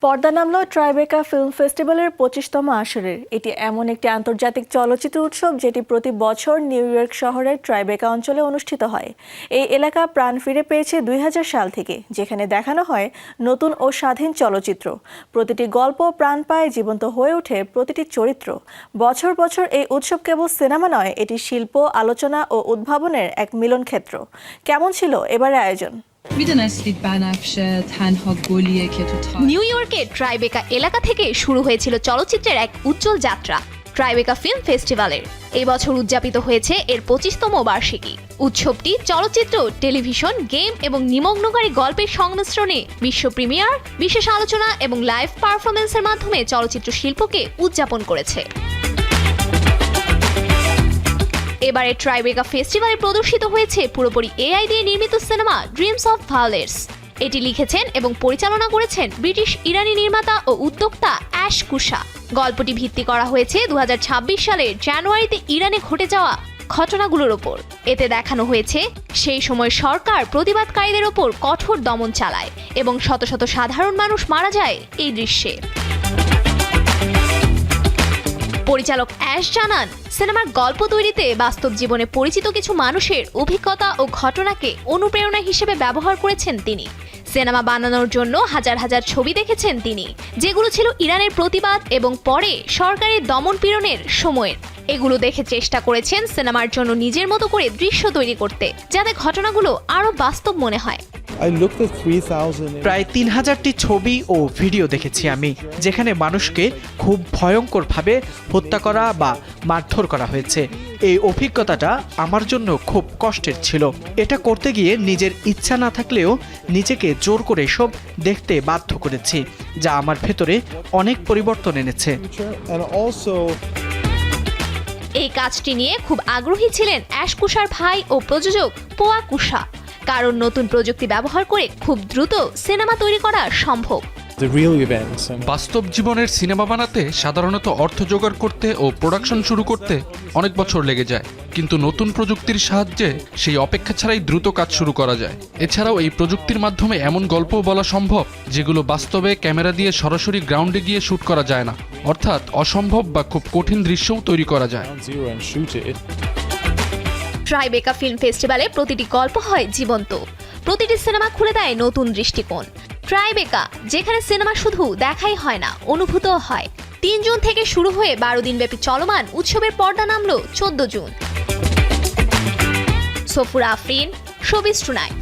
পর্দা নামলো ট্রাইবেকা ফিল্ম ফেস্টিভ্যালের ২৫তম আসরের। এটি এমন একটি আন্তর্জাতিক চলচ্চিত্র উৎসব যেটি প্রতি বছর নিউ ইয়র্ক শহরের ট্রাইবেকা অঞ্চলে অনুষ্ঠিত হয়। এই এলাকা প্রাণ ফিরে পেয়েছে ২০০০ সাল থেকে, যেখানে দেখানো হয় নতুন ও স্বাধীন চলচ্চিত্র। প্রতিটি গল্প প্রাণ পায়, জীবন্ত হয়ে ওঠে প্রতিটি চরিত্র। বছর বছর এই উৎসব কেবল সিনেমা নয়, এটি শিল্প, আলোচনা ও উদ্ভাবনের এক মিলন ক্ষেত্র। কেমন ছিল এবারের আয়োজন? নিউ ইয়র্কের ট্রাইবেকা এলাকা থেকে শুরু হয়েছিল চলচ্চিত্রের এক উজ্জ্বল যাত্রা ট্রাইবেকা ফিল্ম ফেস্টিভ্যালের। এই বছর উদযাপিত হয়েছে এর ২৫তম বার্ষিকী। উৎসবটি চলচ্চিত্র, টেলিভিশন, গেম এবং নিমগ্নকারী গল্পের সংমিশ্রণে বিশ্ব প্রিমিয়ার, বিশেষ আলোচনা এবং লাইভ পারফরমেন্সের মাধ্যমে চলচ্চিত্র শিল্পকে উদযাপন করেছে। এবারে ট্রাইবেকা ফেস্টিভ্যালে প্রদর্শিত হয়েছে পুরোপুরি এআই দিয়ে নির্মিত সিনেমা ড্রিমস অফ ভায়োলেটস। এটি লিখেছেন এবং পরিচালনা করেছেন ব্রিটিশ ইরানি নির্মাতা ও উদ্যোক্তা অ্যাশ কুশা। গল্পটি ভিত্তি করা হয়েছে ২০২৬ সালের জানুয়ারিতে ইরানে ঘটে যাওয়া ঘটনাগুলোর ওপর। এতে দেখানো হয়েছে সেই সময় সরকার প্রতিবাদকারীদের ওপর কঠোর দমন চালায় এবং শত শত সাধারণ মানুষ মারা যায় এই দৃশ্যে। পরিচালক অ্যাশ জানান, সিনেমার গল্প তৈরিতে বাস্তব জীবনে পরিচিত কিছু মানুষের অভিজ্ঞতা ও ঘটনাকে অনুপ্রেরণা হিসেবে ব্যবহার করেছেন তিনি। সিনেমা বানানোর জন্য হাজার হাজার ছবি দেখেছেন তিনি, যেগুলো ছিল ইরানের প্রতিবাদ এবং পরে সরকারের দমন-পীড়নের সময়ের। এগুলো দেখে চেষ্টা করেছেন সিনেমার জন্য নিজের মতো করে দৃশ্য তৈরি করতে, যাতে ঘটনাগুলো আরও বাস্তব মনে হয়। প্রায় ৩০০০টি ছবি ও ভিডিও দেখেছি আমি, যেখানে মানুষকে খুব ভয়ঙ্করভাবে হত্যা করা বা মারধর করা হয়েছে। এই অভিজ্ঞতাটা আমার জন্য খুব কষ্টের ছিল। এটা করতে গিয়ে নিজের ইচ্ছা না থাকলেও নিজেকে জোর করে সব দেখতে বাধ্য করেছি, যা আমার ভেতরে অনেক পরিবর্তন এনেছে। এই কাজটি নিয়ে খুব আগ্রহী ছিলেন অ্যাশ কুশার ভাই ও প্রযোজক পোয়া কুশা, কারণ নতুন প্রযুক্তি ব্যবহার করে খুব দ্রুত সিনেমা তৈরি করা সম্ভব। বাস্তব জীবনের সিনেমা বানাতে সাধারণত অর্থ জোগাড় করতে ও প্রোডাকশন শুরু করতে অনেক বছর লেগে যায়, কিন্তু নতুন প্রযুক্তির সাহায্যে সেই অপেক্ষা ছাড়াই দ্রুত কাজ শুরু করা যায়। এছাড়াও এই প্রযুক্তির মাধ্যমে এমন গল্প বলা সম্ভব যেগুলো বাস্তবে ক্যামেরা দিয়ে সরাসরি গ্রাউন্ডে গিয়ে শুট করা যায় না, অর্থাৎ অসম্ভব বা খুব কঠিন দৃশ্যও তৈরি করা যায়। ট্রাইবেকা ফিল্ম ফেস্টিভ্যালে প্রতিটি গল্প হয় জীবন্ত, প্রতিটি সিনেমা খুলে দেয় নতুন দৃষ্টিকোণ। ট্রাইবেকা, যেখানে সিনেমা শুধু দেখাই হয় না, অনুভূতও হয়। ৩ জুন থেকে শুরু হয়ে ১২ দিনব্যাপী চলমান উৎসবের পর্দা নামলো ১৪ June. Safura Afrin, showbiz tonight.